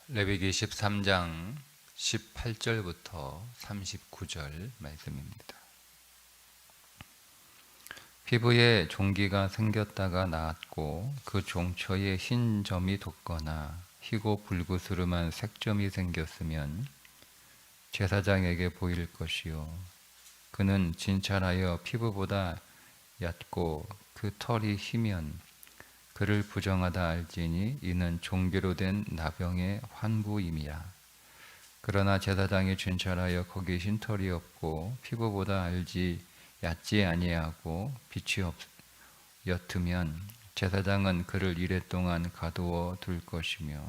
레위기 13장 18절부터 39절 말씀입니다. 피부에 종기가 생겼다가 나았고 그 종처에 흰 점이 돋거나 희고 불구스름한 색점이 생겼으면 제사장에게 보일 것이요 그는 진찰하여 피부보다 얕고 그 털이 희면 그를 부정하다 알지니 이는 종기로 된 나병의 환부임이라. 그러나 제사장이 진찰하여 거기 흰털이 없고 피부보다 알지 얕지 아니하고 빛이 옅으면 제사장은 그를 이레 동안 가두어 둘 것이며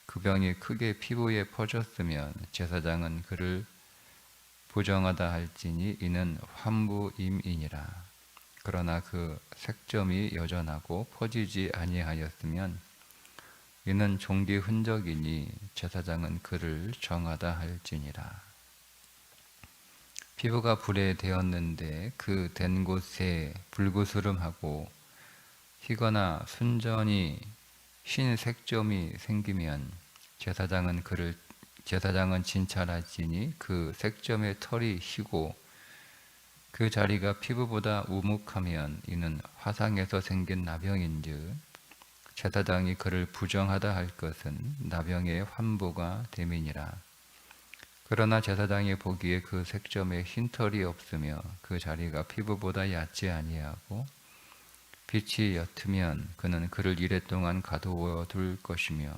그 병이 크게 피부에 퍼졌으면 제사장은 그를 부정하다 할지니 이는 환부임이니라. 그러나 그 색점이 여전하고 퍼지지 아니하였으면 이는 종기 흔적이니 제사장은 그를 정하다 할지니라. 피부가 불에 되었는데 그 된 곳에 불구스름하고 희거나 순전히 흰 색점이 생기면 제사장은 진찰할지니 그 색점의 털이 희고 그 자리가 피부보다 우묵하면 이는 화상에서 생긴 나병인즉 제사장이 그를 부정하다 할 것은 나병의 환부가 됨이니라. 그러나 제사장이 보기에 그 색점에 흰털이 없으며 그 자리가 피부보다 얕지 아니하고 빛이 옅으면 그는 그를 이레 동안 가두어 둘 것이며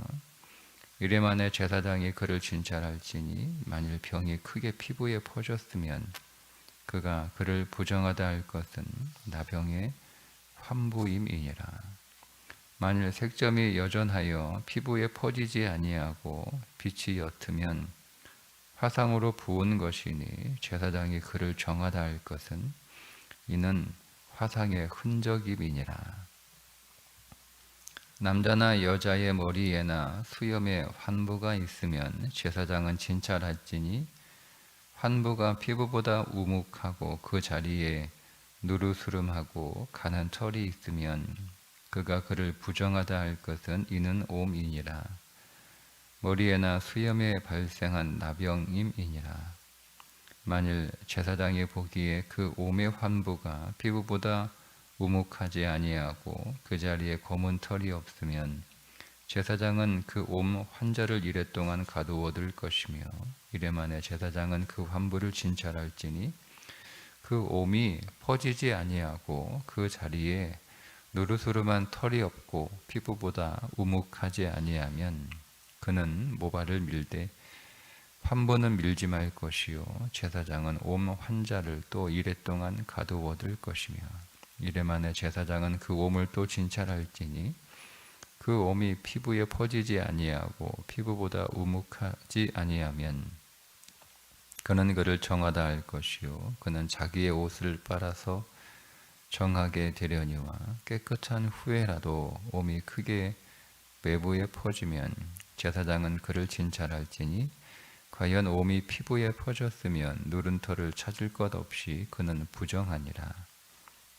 이레 만에 제사장이 그를 진찰할지니 만일 병이 크게 피부에 퍼졌으면 그가 그를 부정하다 할 것은 나병의 환부임이니라. 만일 색점이 여전하여 피부에 퍼지지 아니하고 빛이 옅으면 화상으로 부은 것이니 제사장이 그를 정하다 할 것은 이는 화상의 흔적임이니라. 남자나 여자의 머리에나 수염에 환부가 있으면 제사장은 진찰할지니 환부가 피부보다 우묵하고 그 자리에 누르스름하고 가는 털이 있으면 그가 그를 부정하다 할 것은 이는 옴이니라. 머리에나 수염에 발생한 나병임이니라. 만일 제사장이 보기에 그 옴의 환부가 피부보다 우묵하지 아니하고 그 자리에 검은 털이 없으면 제사장은 그 옴 환자를 이레 동안 가두어 둘 것이며 이레 만에 제사장은 그 환부를 진찰할지니 그 옴이 퍼지지 아니하고 그 자리에 누르스름한 털이 없고 피부보다 우묵하지 아니하면 그는 모발을 밀되 환부는 밀지 말 것이요 제사장은 옴 환자를 또 이레 동안 가두어 둘 것이며 이레 만에 제사장은 그 옴을 또 진찰할지니 그 옴이 피부에 퍼지지 아니하고 피부보다 우묵하지 아니하면 그는 그를 정하다 할 것이요 그는 자기의 옷을 빨아서 정하게 되려니와 깨끗한 후에라도 옴이 크게 외부에 퍼지면 제사장은 그를 진찰할지니 과연 옴이 피부에 퍼졌으면 누른 털을 찾을 것 없이 그는 부정하니라.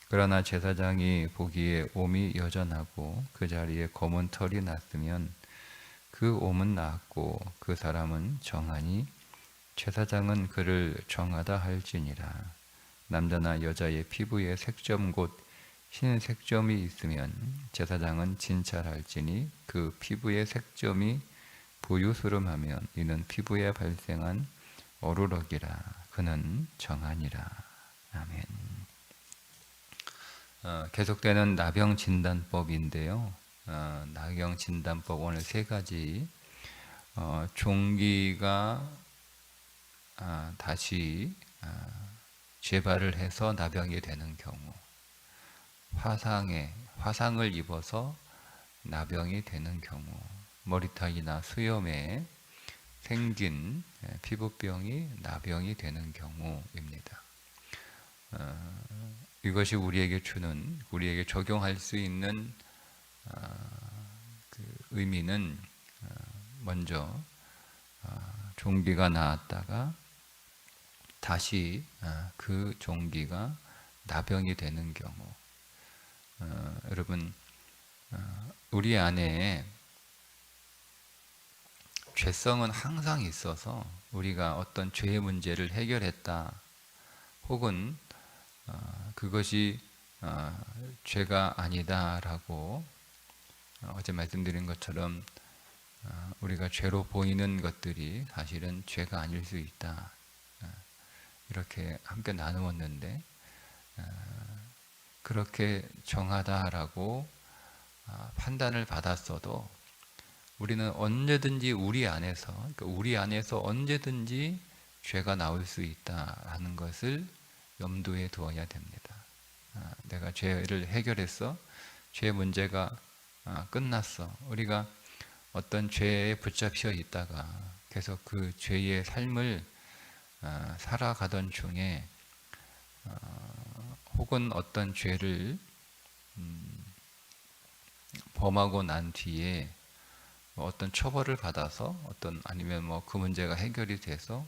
그러나 제사장이 보기에 옴이 여전하고 그 자리에 검은 털이 났으면 그 옴은 나았고 그 사람은 정하니 제사장은 그를 정하다 할지니라. 남자나 여자의 피부에 색점 곧 흰 색점이 있으면 제사장은 진찰할지니 그 피부의 색점이 부유스름하면 이는 피부에 발생한 어루럭이라. 그는 정하니라. 아멘. 계속되는 나병 진단법인데요. 나병 진단법 오늘 세 가지. 종기가 다시 재발을 해서 나병이 되는 경우, 화상을 입어서 나병이 되는 경우, 머리털이나 수염에 생긴 피부병이 나병이 되는 경우입니다. 이것이 우리에게 적용할 수 있는 그 의미는 먼저 종기가 나았다가 다시 그 종기가 나병이 되는 경우, 여러분 우리 안에 죄성은 항상 있어서 우리가 어떤 죄의 문제를 해결했다, 혹은 그것이 죄가 아니다라고 어제 말씀드린 것처럼 우리가 죄로 보이는 것들이 사실은 죄가 아닐 수 있다, 이렇게 함께 나누었는데, 그렇게 정하다라고 판단을 받았어도 우리는 언제든지 우리 안에서, 그러니까 우리 안에서 언제든지 죄가 나올 수 있다라는 것을 염두에 두어야 됩니다. 내가 죄를 해결했어, 죄 문제가 끝났어. 우리가 어떤 죄에 붙잡혀 있다가 계속 그 죄의 삶을 살아가던 중에 혹은 어떤 죄를 범하고 난 뒤에 어떤 처벌을 받아서 아니면 뭐 그 문제가 해결이 돼서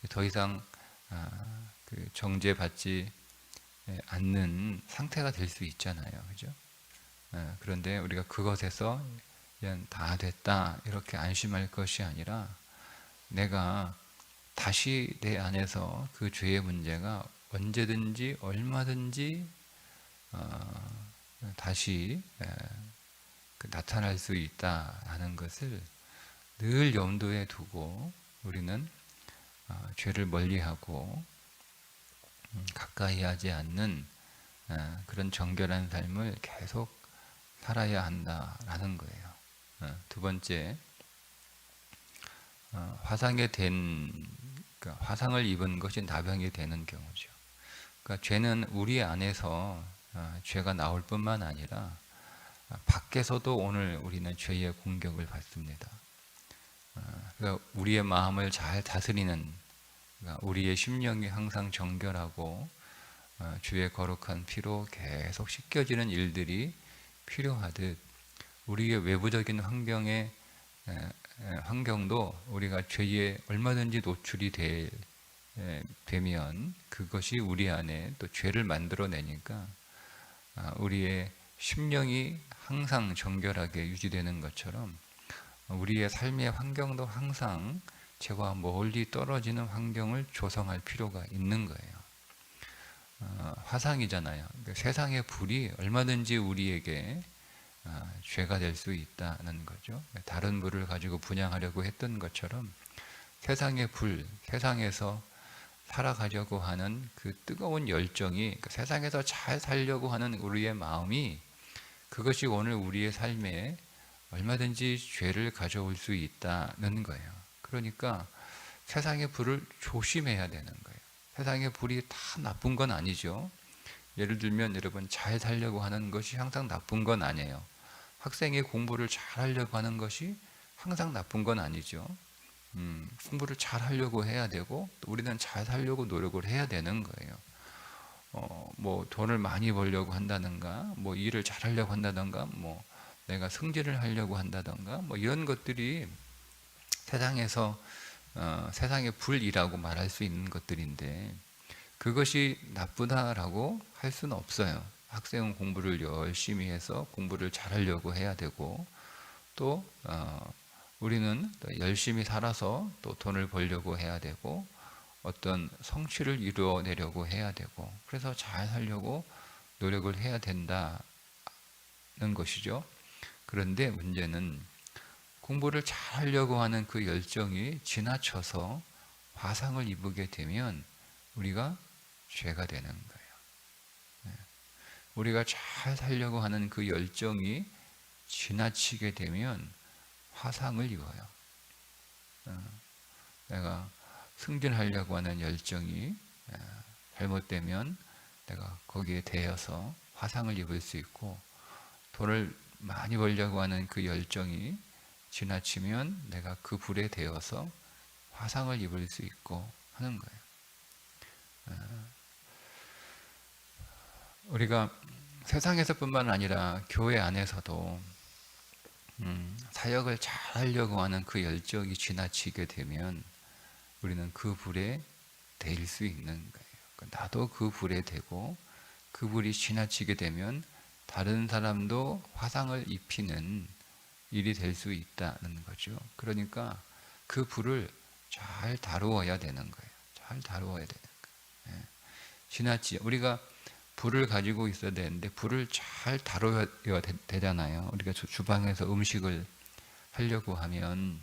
더 이상 그 정죄받지 않는 상태가 될 수 있잖아요, 그죠? 그런데 우리가 그것에서 그냥 다 됐다 이렇게 안심할 것이 아니라, 내가 다시 내 안에서 그 죄의 문제가 언제든지 얼마든지 다시 나타날 수 있다라는 것을 늘 염두에 두고 우리는 죄를 멀리하고 가까이 하지 않는 그런 정결한 삶을 계속 살아야 한다라는 거예요. 두 번째, 그러니까 화상을 입은 것이 나병이 되는 경우죠. 그러니까 죄는 우리 안에서 죄가 나올 뿐만 아니라 밖에서도 오늘 우리는 죄의 공격을 받습니다. 그러니까 우리의 마음을 잘 다스리는, 그러니까 우리의 심령이 항상 정결하고 주의 거룩한 피로 계속 씻겨지는 일들이 필요하듯, 우리의 외부적인 환경도 우리가 죄에 얼마든지 노출이 되면 그것이 우리 안에 또 죄를 만들어내니까 우리의 심령이 항상 정결하게 유지되는 것처럼 우리의 삶의 환경도 항상 죄와 멀리 떨어지는 환경을 조성할 필요가 있는 거예요. 화상이잖아요. 그러니까 세상의 불이 얼마든지 우리에게 죄가 될 수 있다는 거죠. 다른 불을 가지고 분양하려고 했던 것처럼 세상의 불, 세상에서 살아가려고 하는 그 뜨거운 열정이, 그러니까 세상에서 잘 살려고 하는 우리의 마음이, 그것이 오늘 우리의 삶에 얼마든지 죄를 가져올 수 있다는 거예요. 그러니까 세상의 불을 조심해야 되는 거예요. 세상의 불이 다 나쁜 건 아니죠. 예를 들면 여러분, 잘 살려고 하는 것이 항상 나쁜 건 아니에요. 학생이 공부를 잘 하려고 하는 것이 항상 나쁜 건 아니죠. 공부를 잘 하려고 해야 되고, 또 우리는 잘 살려고 노력을 해야 되는 거예요. 뭐 돈을 많이 벌려고 한다든가, 뭐 일을 잘 하려고 한다든가, 뭐 내가 승진을 하려고 한다든가, 뭐 이런 것들이 세상에서 세상의 불이라고 말할 수 있는 것들인데, 그것이 나쁘다라고 할 수는 없어요. 학생은 공부를 열심히 해서 공부를 잘하려고 해야 되고, 또 우리는 열심히 살아서 또 돈을 벌려고 해야 되고, 어떤 성취를 이루어내려고 해야 되고, 그래서 잘 살려고 노력을 해야 된다는 것이죠. 그런데 문제는 공부를 잘 하려고 하는 그 열정이 지나쳐서 화상을 입게 되면 우리가 죄가 되는 거예요. 우리가 잘 살려고 하는 그 열정이 지나치게 되면 화상을 입어요. 내가 승진하려고 하는 열정이 잘못되면 내가 거기에 대여서 화상을 입을 수 있고, 돈을 많이 벌려고 하는 그 열정이 지나치면 내가 그 불에 대여서 화상을 입을 수 있고 하는 거예요. 우리가 세상에서뿐만 아니라 교회 안에서도 사역을 잘 하려고 하는 그 열정이 지나치게 되면 우리는 그 불에 대일 수 있는 거예요. 나도 그 불에 대고, 그 불이 지나치게 되면 다른 사람도 화상을 입히는 일이 될 수 있다는 거죠. 그러니까 그 불을 잘 다루어야 되는 거예요. 잘 다루어야 되는 거예요. 예. 지나치 우리가 불을 가지고 있어야 되는데 불을 잘 다뤄야 되잖아요. 우리가 주방에서 음식을 하려고 하면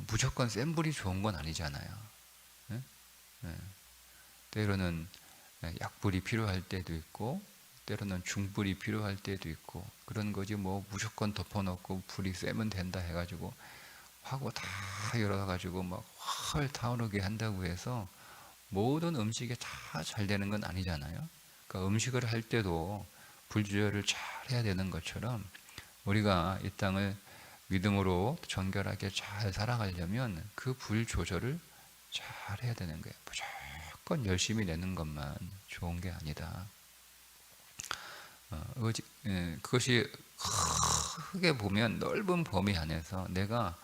무조건 센 불이 좋은 건 아니잖아요. 예? 예. 때로는 약불이 필요할 때도 있고 때로는 중불이 필요할 때도 있고 그런 거지. 뭐 무조건 덮어놓고 불이 세면 된다 해가지고 하고 다 열어가지고 막 활 타오르게 한다고 해서 모든 음식이 다 잘 되는 건 아니잖아요. 그러니까 음식을 할 때도 불 조절을 잘 해야 되는 것처럼 우리가 이 땅을 믿음으로 정결하게 잘 살아가려면 그 불 조절을 잘 해야 되는 거예요. 무조건 열심히 내는 것만 좋은 게 아니다. 그것이 크게 보면 넓은 범위 안에서 내가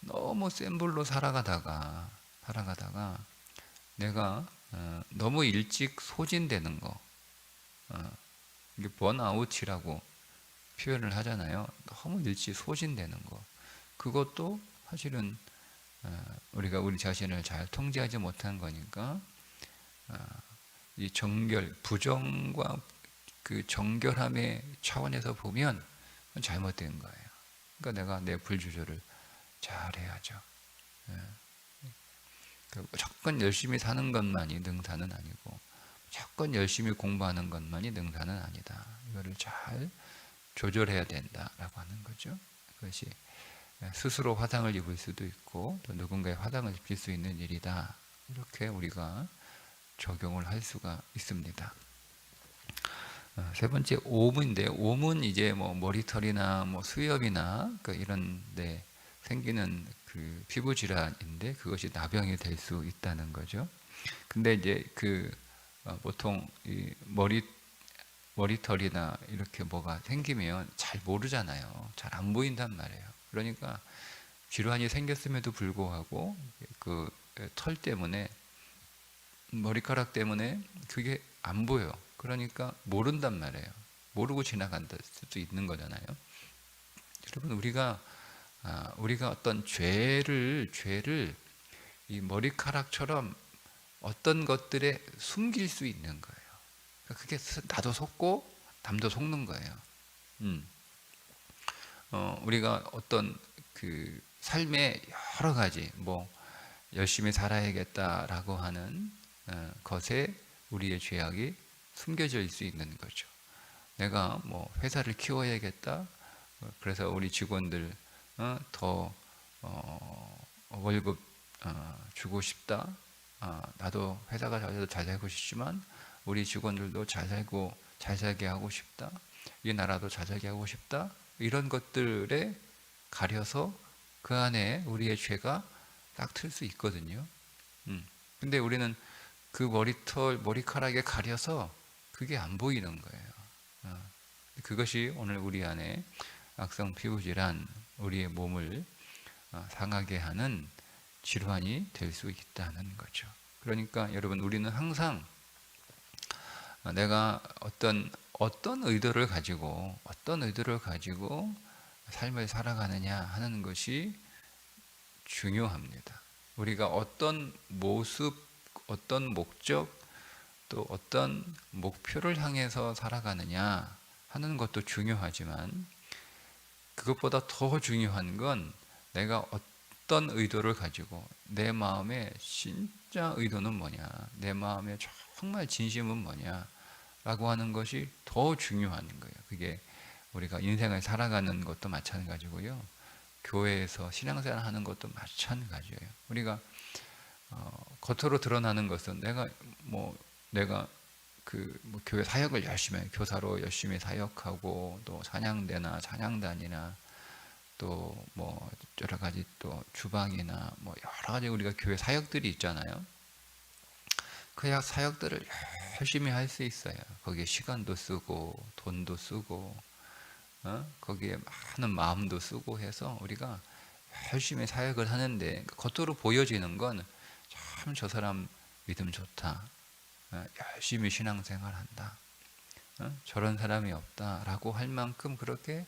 너무 센 불로 살아가다가 내가 너무 일찍 소진되는 거, 이게 번아웃이라고 표현을 하잖아요. 너무 일찍 소진되는 거, 그것도 사실은 우리가 우리 자신을 잘 통제하지 못한 거니까 이 정결, 부정과 그 정결함의 차원에서 보면 잘못된 거예요. 그러니까 내가 내 불 조절을 잘 해야죠. 무조건 열심히 사는 것만이 능사는 아니고 무조건 열심히 공부하는 것만이 능사는 아니다. 이거를 잘 조절해야 된다라고 하는 거죠. 그것이 스스로 화상을 입을 수도 있고 또 누군가의 화상을 입힐 수 있는 일이다. 이렇게 우리가 적용을 할 수가 있습니다. 세 번째 오문인데, 오문 이제 뭐 머리털이나 뭐 수염이나 이런 데 생기는 그 피부 질환인데 그것이 나병이 될 수 있다는 거죠. 근데 이제 보통 이 머리털이나 이렇게 뭐가 생기면 잘 모르잖아요. 잘 안 보인단 말이에요. 그러니까 질환이 생겼음에도 불구하고 그 털 때문에 머리카락 때문에 그게 안 보여. 그러니까 모른단 말이에요. 모르고 지나간다 수도 있는 거잖아요. 여러분 우리가 어떤 죄를 이 머리카락처럼 어떤 것들에 숨길 수 있는 거예요. 그게 나도 속고 남도 속는 거예요. 우리가 어떤 그 삶의 여러 가지 뭐 열심히 살아야겠다라고 하는 것에 우리의 죄악이 숨겨져 있을 수 있는 거죠. 내가 뭐 회사를 키워야겠다. 그래서 우리 직원들 더 월급 주고 싶다. 나도 회사가 잘 살고 싶지만 우리 직원들도 잘 살게 하고 싶다. 이 나라도 잘 살게 하고 싶다. 이런 것들에 가려서 그 안에 우리의 죄가 딱 틀 수 있거든요. 근데 우리는 그 머리카락에 가려서 그게 안 보이는 거예요. 그것이 오늘 우리 안에 악성 피부질환, 우리의 몸을 상하게 하는 질환이 될 수 있다는 거죠. 그러니까 여러분 우리는 항상 내가 어떤 의도를 가지고 삶을 살아가느냐 하는 것이 중요합니다. 우리가 어떤 모습, 어떤 목적, 또 어떤 목표를 향해서 살아가느냐 하는 것도 중요하지만 그것보다 더 중요한 건 내가 어떤 의도를 가지고 내 마음의 진짜 의도는 뭐냐, 내 마음의 정말 진심은 뭐냐 라고 하는 것이 더 중요한 거예요. 그게 우리가 인생을 살아가는 것도 마찬가지고요. 교회에서 신앙생활 하는 것도 마찬가지예요. 우리가 겉으로 드러나는 것은 내가 교회 사역을 열심히 해요. 교사로 열심히 사역하고 또 찬양대나 찬양단이나 또 뭐 여러 가지 또 주방이나 뭐 여러 가지 우리가 교회 사역들이 있잖아요. 그 사역들을 열심히 할 수 있어요. 거기에 시간도 쓰고 돈도 쓰고 거기에 많은 마음도 쓰고 해서 우리가 열심히 사역을 하는데 겉으로 보여지는 건 참 저 사람 믿음 좋다, 열심히 신앙생활한다, 저런 사람이 없다라고 할 만큼 그렇게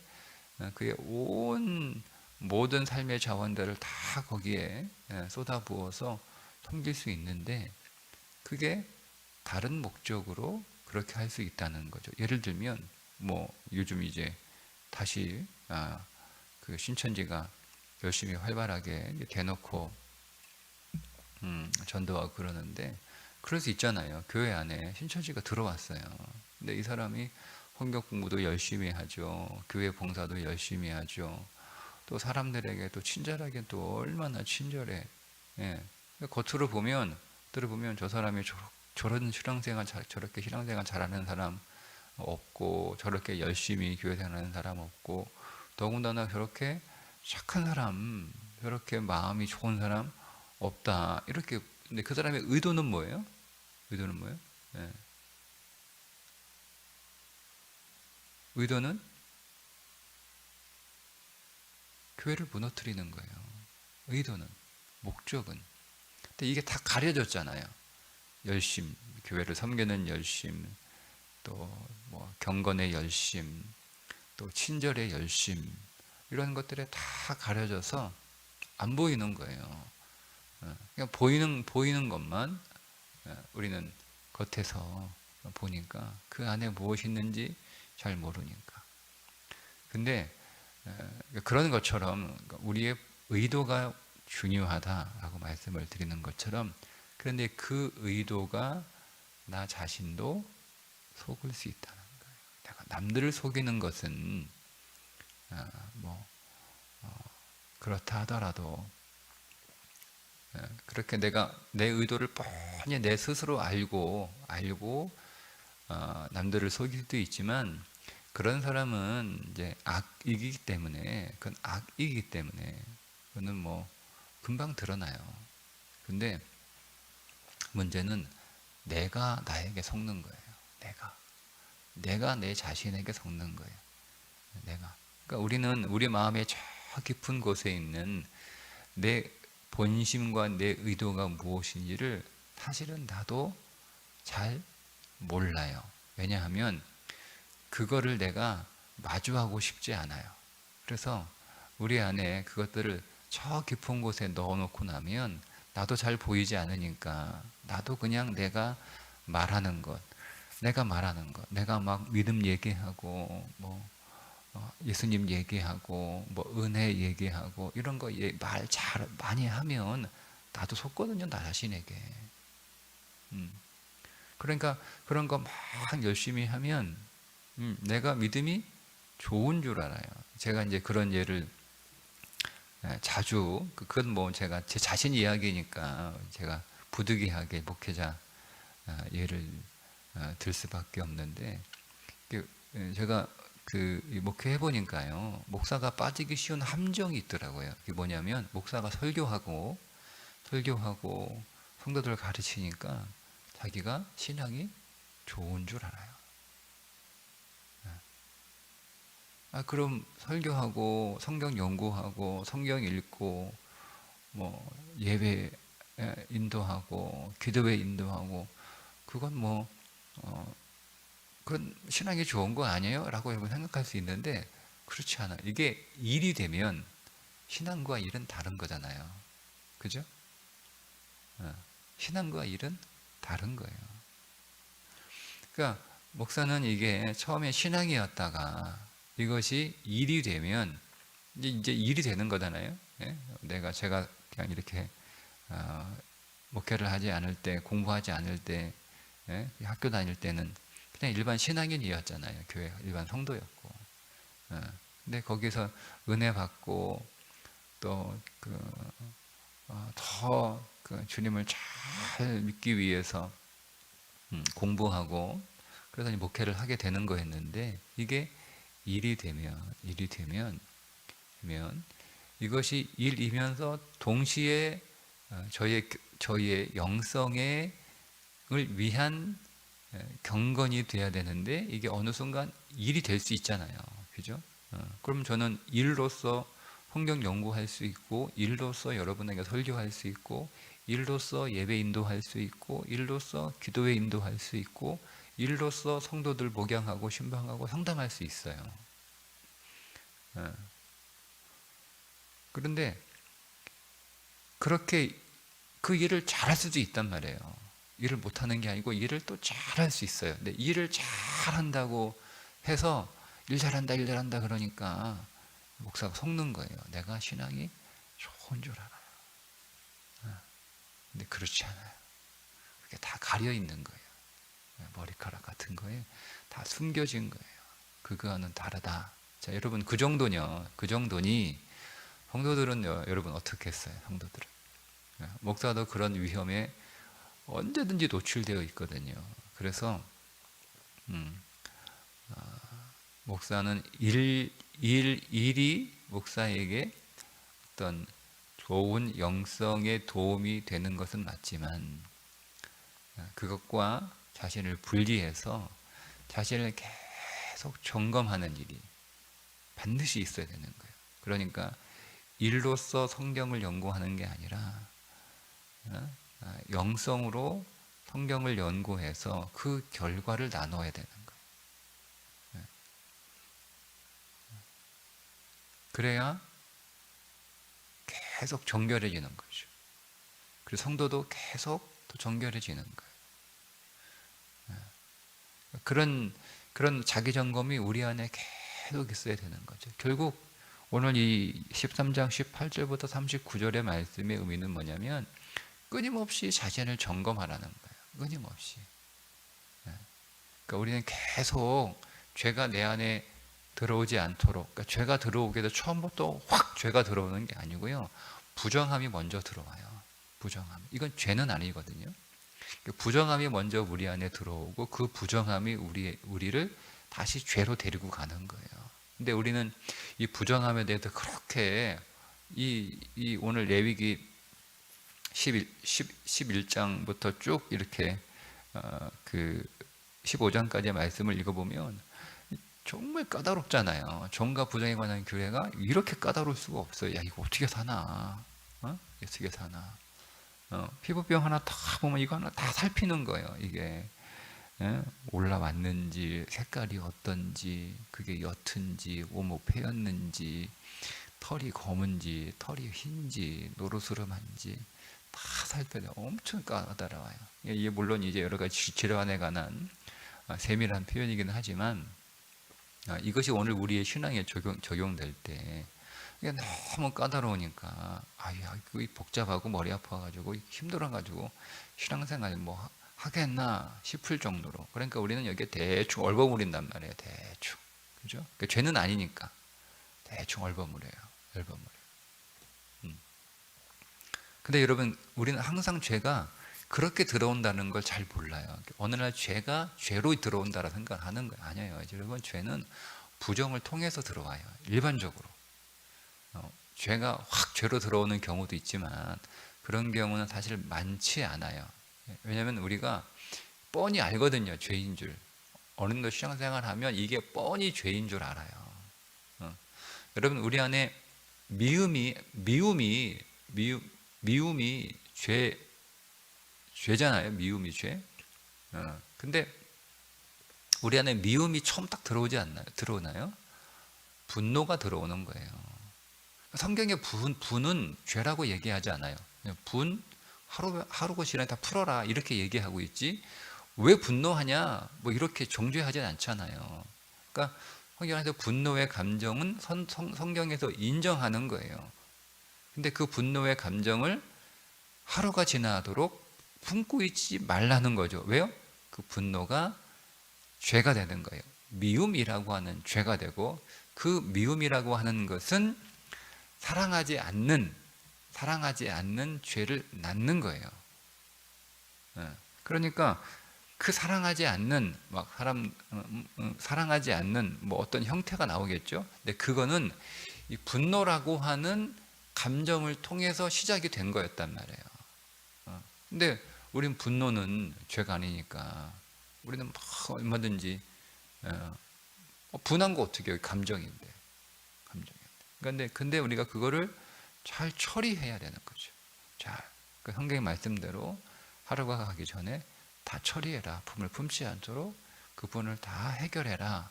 그의 온 모든 삶의 자원들을 다 거기에 쏟아부어서 섬길 수 있는데 그게 다른 목적으로 그렇게 할 수 있다는 거죠. 예를 들면 뭐 요즘 이제 다시 그 신천지가 열심히 활발하게 대놓고 전도하고 그러는데 그럴 수 있잖아요. 교회 안에 신천지가 들어왔어요. 근데 이 사람이 성경 공부도 열심히 하죠. 교회 봉사도 열심히 하죠. 또 사람들에게 또 친절하게 또 얼마나 친절해. 예. 겉으로 보면 들어보면 저 사람이 저런 신앙생활 저렇게 신앙생활 잘하는 사람 없고 저렇게 열심히 교회 생활하는 사람 없고 더군다나 저렇게 착한 사람 저렇게 마음이 좋은 사람 없다 이렇게. 근데 그 사람의 의도는 뭐예요? 의도는 뭐예요? 예. 의도는 교회를 무너뜨리는 거예요. 의도는, 목적은. 근데 이게 다 가려졌잖아요. 열심, 교회를 섬기는 열심, 또 뭐 경건의 열심, 또 친절의 열심, 이런 것들에 다 가려져서 안 보이는 거예요. 그냥 보이는 것만 우리는 겉에서 보니까 그 안에 무엇이 있는지 잘 모르니까. 근데 그런 것처럼 우리의 의도가 중요하다라고 말씀을 드리는 것처럼, 그런데 그 의도가 나 자신도 속을 수 있다는 거예요. 내가 남들을 속이는 것은 뭐 그렇다 하더라도 그렇게 내가 내 의도를 뻔히 내 스스로 알고 남들을 속일 수도 있지만 그런 사람은 이제 악이기 때문에 그건 악이기 때문에 그거는 뭐 금방 드러나요. 근데 문제는 내가 나에게 속는 거예요. 내가 내 자신에게 속는 거예요. 내가. 그러니까 우리는 우리 마음의 저 깊은 곳에 있는 내 본심과 내 의도가 무엇인지를 사실은 나도 잘 몰라요. 왜냐하면 그거를 내가 마주하고 싶지 않아요. 그래서 우리 안에 그것들을 저 깊은 곳에 넣어놓고 나면 나도 잘 보이지 않으니까 나도 그냥 내가 말하는 것, 내가 막 믿음 얘기하고 뭐 예수님 얘기하고 뭐 은혜 얘기하고 이런 거 말 잘 많이 하면 나도 속거든요, 나 자신에게. 그러니까 그런 거 막 열심히 하면 내가 믿음이 좋은 줄 알아요. 제가 이제 그런 예를 자주, 그건 뭐 제가 제 자신 이야기니까 제가 부득이하게 목회자 예를 들 수밖에 없는데, 제가 그 목회해 보니까요, 목사가 빠지기 쉬운 함정이 있더라고요. 그게 뭐냐면 목사가 설교하고 성도들 가르치니까 자기가 신앙이 좋은 줄 알아요. 그럼 설교하고 성경 연구하고 성경 읽고 뭐 예배 인도하고 기도회 인도하고 그건 뭐 그건 신앙이 좋은 거 아니에요? 라고 여러분 생각할 수 있는데 그렇지 않아요. 이게 일이 되면 신앙과 일은 다른 거잖아요. 그죠? 신앙과 일은 다른 거예요. 그러니까 목사는 이게 처음에 신앙이었다가 이것이 일이 되면 이제 일이 되는 거잖아요. 예? 제가 그냥 이렇게 목회를 하지 않을 때, 공부하지 않을 때, 예? 학교 다닐 때는 그냥 일반 신앙인이었잖아요. 교회 일반 성도였고. 근데 거기서 은혜 받고 또그 주님을 잘 믿기 위해서 공부하고 그러다 목회를 하게 되는 거였는데, 이게 일이 되면 이것이 일이면서 동시에 저희의 영성을 위한 경건이 돼야 되는데 이게 어느 순간 일이 될 수 있잖아요. 그죠? 그럼 저는 일로서 성경 연구할 수 있고, 일로서 여러분에게 설교할 수 있고, 일로서 예배 인도할 수 있고, 일로서 기도회 인도할 수 있고, 일로서 성도들 목양하고 신방하고 상담할 수 있어요. 그런데 그렇게 그 일을 잘할 수도 있단 말이에요. 일을 못하는 게 아니고 일을 또 잘할 수 있어요. 근데 일을 잘한다고 해서 일 잘한다 그러니까 목사가 속는 거예요. 내가 신앙이 좋은 줄 알아요. 근데 그렇지 않아요. 그게 다 가려 있는 거예요. 머리카락 같은 거에 다 숨겨진 거예요. 그거와는 다르다. 자, 여러분 그 정도냐? 그 정도니 성도들은 여러분 어떻게 했어요? 성도들은 목사도 그런 위험에 언제든지 노출되어 있거든요. 그래서 목사는 일이 목사에게 어떤 좋은 영성에 도움이 되는 것은 맞지만 그것과 자신을 분리해서 자신을 계속 점검하는 일이 반드시 있어야 되는 거예요. 그러니까 일로서 성경을 연구하는 게 아니라 영성으로 성경을 연구해서 그 결과를 나눠야 되는 거예요. 그래야 계속 정결해지는 거죠. 그리고 성도도 계속 또 정결해지는 거예요. 그런 자기 점검이 우리 안에 계속 있어야 되는 거죠. 결국 오늘 이 13장 18절부터 39절의 말씀의 의미는 뭐냐면 끊임없이 자신을 점검하라는 거예요. 끊임없이. 그러니까 우리는 계속 죄가 내 안에 들어오지 않도록, 그러니까 죄가 들어오게 돼서 처음부터 확 죄가 들어오는 게 아니고요. 부정함이 먼저 들어와요. 부정함. 이건 죄는 아니거든요. 부정함이 먼저 우리 안에 들어오고 그 부정함이 우리를 다시 죄로 데리고 가는 거예요. 근데 우리는 이 부정함에 대해서 그렇게 이 오늘 레위기 11장부터 쭉 이렇게 그 15장까지의 말씀을 읽어보면 정말 까다롭잖아요. 정과 부정에 관한 규례가 이렇게 까다로울 수가 없어요. 야, 이거 어떻게 사나? 어떻게 사나? 피부병 하나 다 보면 이거 하나 다 살피는 거예요. 이게 올라왔는지, 색깔이 어떤지, 그게 옅은지, 오목 패였는지, 털이 검은지, 털이 흰지, 노르스름한지 다 살펴야 엄청 까다로워요. 이게 물론 이제 여러 가지 질환에 관한 세밀한 표현이기는 하지만 이것이 오늘 우리의 신앙에 적용될 때 이게 너무 까다로우니까 이거 복잡하고 머리 아파가지고 힘들어가지고 신앙생활 뭐 하겠나 싶을 정도로 그러니까 우리는 여기에 대충 얼버무린단 말이에요. 대충 그죠? 그러니까 죄는 아니니까 대충 얼버무려요. 근데 여러분 우리는 항상 죄가 그렇게 들어온다는 걸 잘 몰라요. 어느 날 죄가 죄로 들어온다라 생각하는 거예요. 아니에요. 여러분 죄는 부정을 통해서 들어와요. 일반적으로 죄가 확 죄로 들어오는 경우도 있지만 그런 경우는 사실 많지 않아요. 왜냐하면 우리가 뻔히 알거든요. 죄인 줄. 어느 정도 신앙생활하면 이게 뻔히 죄인 줄 알아요. 여러분 우리 안에 미움이 죄잖아요. 미움이 죄. 근데 우리 안에 미움이 처음 딱 들어오나요? 분노가 들어오는 거예요. 성경의 분은 죄라고 얘기하지 않아요. 그냥 하루고 지나니 다 풀어라 이렇게 얘기하고 있지 왜 분노하냐 뭐 이렇게 정죄하진 않잖아요. 그러니까 성경에서 분노의 감정은 성경에서 인정하는 거예요. 근데 그 분노의 감정을 하루가 지나도록 품고 있지 말라는 거죠. 왜요? 그 분노가 죄가 되는 거예요. 미움이라고 하는 죄가 되고 그 미움이라고 하는 것은 사랑하지 않는 죄를 낳는 거예요. 그러니까 그 사랑하지 않는 사랑하지 않는 뭐 어떤 형태가 나오겠죠. 근데 그거는 이 분노라고 하는 감정을 통해서 시작이 된 거였단 말이에요. 근데 우린 분노는 죄가 아니니까 우리는 막 얼마든지 분한 거 어떻게 해요? 감정인데. 근데 우리가 그거를 잘 처리해야 되는 거죠. 그 성경의 말씀대로 하루가 가기 전에 다 처리해라. 품을 품지 않도록 그 분을 다 해결해라.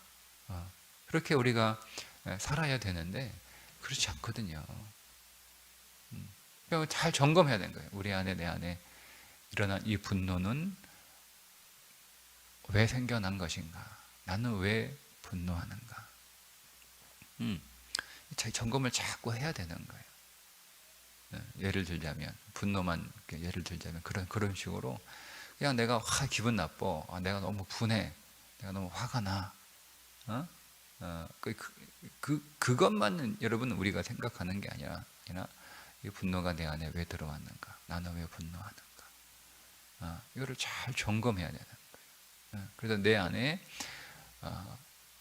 그렇게 우리가 살아야 되는데 그렇지 않거든요. 잘 점검해야 되는 거예요. 우리 안에, 내 안에 일어난 이 분노는 왜 생겨난 것인가? 나는 왜 분노하는가? 자기 점검을 자꾸 해야 되는 거예요. 예를 들자면, 분노만 예를 들자면 그런 식으로 그냥 내가 기분 나빠, 내가 너무 분해, 내가 너무 화가 나, 그것만 여러분 우리가 생각하는 게 아니라 이 분노가 내 안에 왜 들어왔는가, 나는 왜 분노하는가, 이거를 잘 점검해야 되는 거예요. 그래서 내 안에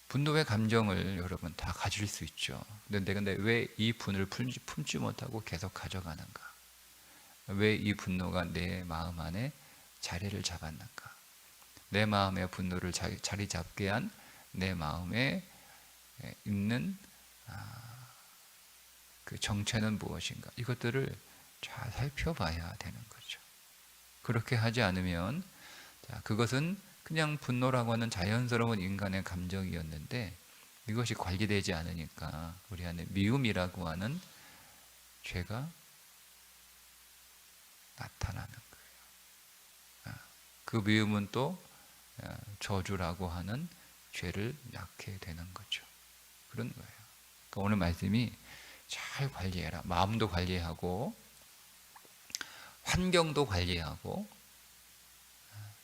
분노의 감정을 여러분 다 가질 수 있죠. 근데 왜 이 분을 품지 못하고 계속 가져가는가? 왜 이 분노가 내 마음 안에 자리를 잡았는가? 내 마음의 분노를 자리 잡게 한 내 마음에 있는 그 정체는 무엇인가? 이것들을 잘 살펴봐야 되는 거죠. 그렇게 하지 않으면 그것은 그냥 분노라고 하는 자연스러운 인간의 감정이었는데 이것이 관리되지 않으니까 우리 안에 미움이라고 하는 죄가 나타나는 거예요. 그 미움은 또 저주라고 하는 죄를 낳게 되는 거죠. 그런 거예요. 그러니까 오늘 말씀이 잘 관리해라. 마음도 관리하고 환경도 관리하고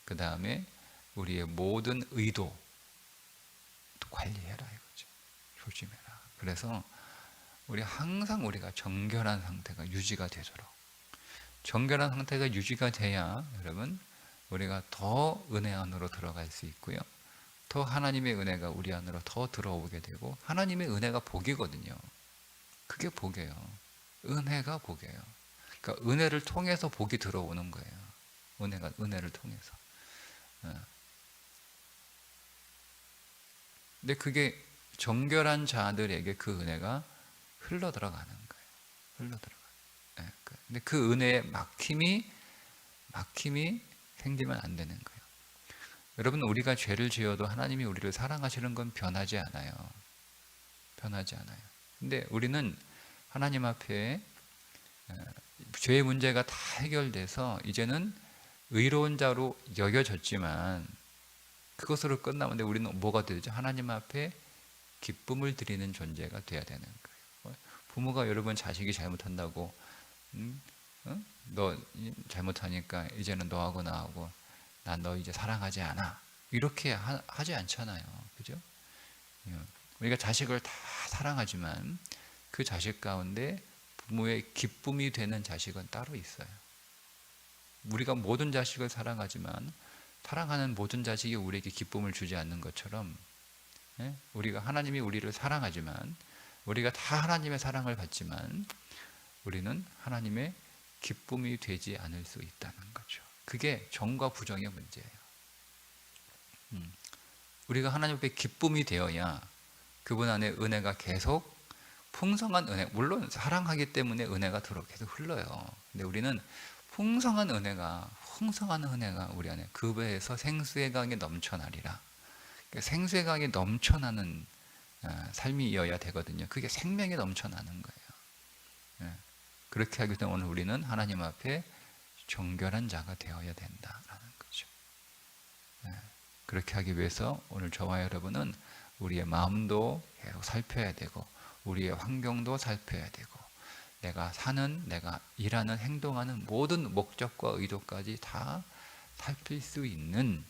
그 다음에 우리의 모든 의도도 관리해라 이거죠. 조심해라. 그래서 항상 우리가 정결한 상태가 유지가 되도록, 정결한 상태가 유지가 돼야 여러분 우리가 더 은혜 안으로 들어갈 수 있고요. 더 하나님의 은혜가 우리 안으로 더 들어오게 되고, 하나님의 은혜가 복이거든요. 그게 복이에요. 은혜가 복이에요. 그러니까 은혜를 통해서 복이 들어오는 거예요. 은혜를 통해서. 근데 그게 정결한 자들에게 그 은혜가 흘러 들어가는 거예요. 흘러 들어가요. 근데 그 은혜에 막힘이 생기면 안 되는 거예요. 여러분, 우리가 죄를 지어도 하나님이 우리를 사랑하시는 건 변하지 않아요. 변하지 않아요. 근데 우리는 하나님 앞에 죄의 문제가 다 해결돼서 이제는 의로운 자로 여겨졌지만 그것으로 끝나면 우리는 뭐가 되죠? 하나님 앞에 기쁨을 드리는 존재가 돼야 되는 거예요. 부모가 여러분 자식이 잘못한다고 너 잘못하니까 이제는 너하고 나하고 난 너 이제 사랑하지 않아, 이렇게 하지 않잖아요. 그죠? 우리가 자식을 다 사랑하지만 그 자식 가운데 부모의 기쁨이 되는 자식은 따로 있어요. 우리가 모든 자식을 사랑하지만 사랑하는 모든 자식이 우리에게 기쁨을 주지 않는 것처럼, 우리가 하나님이 우리를 사랑하지만 우리가 다 하나님의 사랑을 받지만 우리는 하나님의 기쁨이 되지 않을 수 있다는 거죠. 그게 정과 부정의 문제예요. 우리가 하나님 앞에 기쁨이 되어야 그분 안에 은혜가 계속 풍성한 은혜, 물론 사랑하기 때문에 은혜가 계속 흘러요. 근데 우리는 풍성한 은혜가 우리 안에 그 배에서 생수의 강이 넘쳐나리라. 생수의 강이 넘쳐나는 삶이어야 되거든요. 그게 생명이 넘쳐나는 거예요. 그렇게 하기 때문에 오늘 우리는 하나님 앞에 정결한 자가 되어야 된다라는 거죠. 그렇게 하기 위해서 오늘 저와 여러분은 우리의 마음도 계속 살펴야 되고, 우리의 환경도 살펴야 되고, 내가 일하는, 행동하는 모든 목적과 의도까지 다 살필 수 있는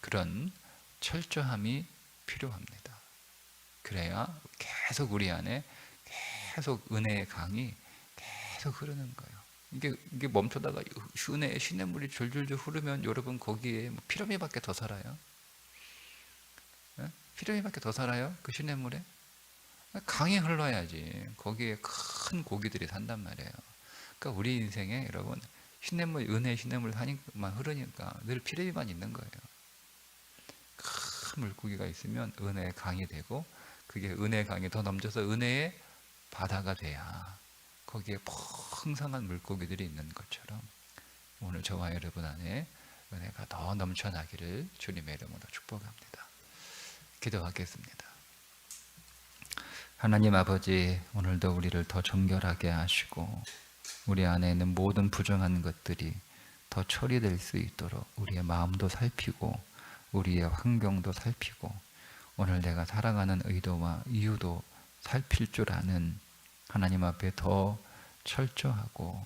그런 철저함이 필요합니다. 그래야 계속 우리 안에 계속 은혜의 강이 계속 흐르는 거예요. 이게 멈춰다가 시냇물이 줄줄줄 흐르면 여러분 거기에 피라미밖에 더 살아요? 피라미밖에 더 살아요? 그 시냇물에? 강이 흘러야지 거기에 큰 고기들이 산단 말이에요. 그러니까 우리 인생에 여러분 은혜의 시냇물 하니만 흐르니까 늘 피라미만 있는 거예요. 큰 물고기가 있으면 은혜의 강이 되고, 그게 은혜의 강이 더 넘쳐서 은혜의 바다가 돼야 거기에 풍성한 물고기들이 있는 것처럼 오늘 저와 여러분 안에 은혜가 더 넘쳐나기를 주님의 이름으로 축복합니다. 기도하겠습니다. 하나님 아버지, 오늘도 우리를 더 정결하게 하시고 우리 안에 있는 모든 부정한 것들이 더 처리될 수 있도록 우리의 마음도 살피고 우리의 환경도 살피고 오늘 내가 살아가는 의도와 이유도 살필 줄 아는 하나님 앞에 더 철저하고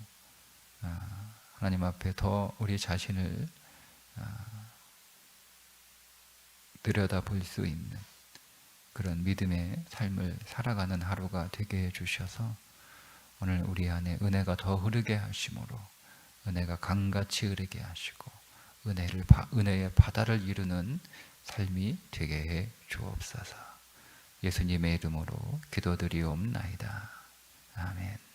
하나님 앞에 더 우리 자신을 들여다볼 수 있는 그런 믿음의 삶을 살아가는 하루가 되게 해주셔서 오늘 우리 안에 은혜가 더 흐르게 하심으로 은혜가 강같이 흐르게 하시고 은혜의 바다를 이루는 삶이 되게 해 주옵소서. 예수님의 이름으로 기도드리옵나이다. 아멘.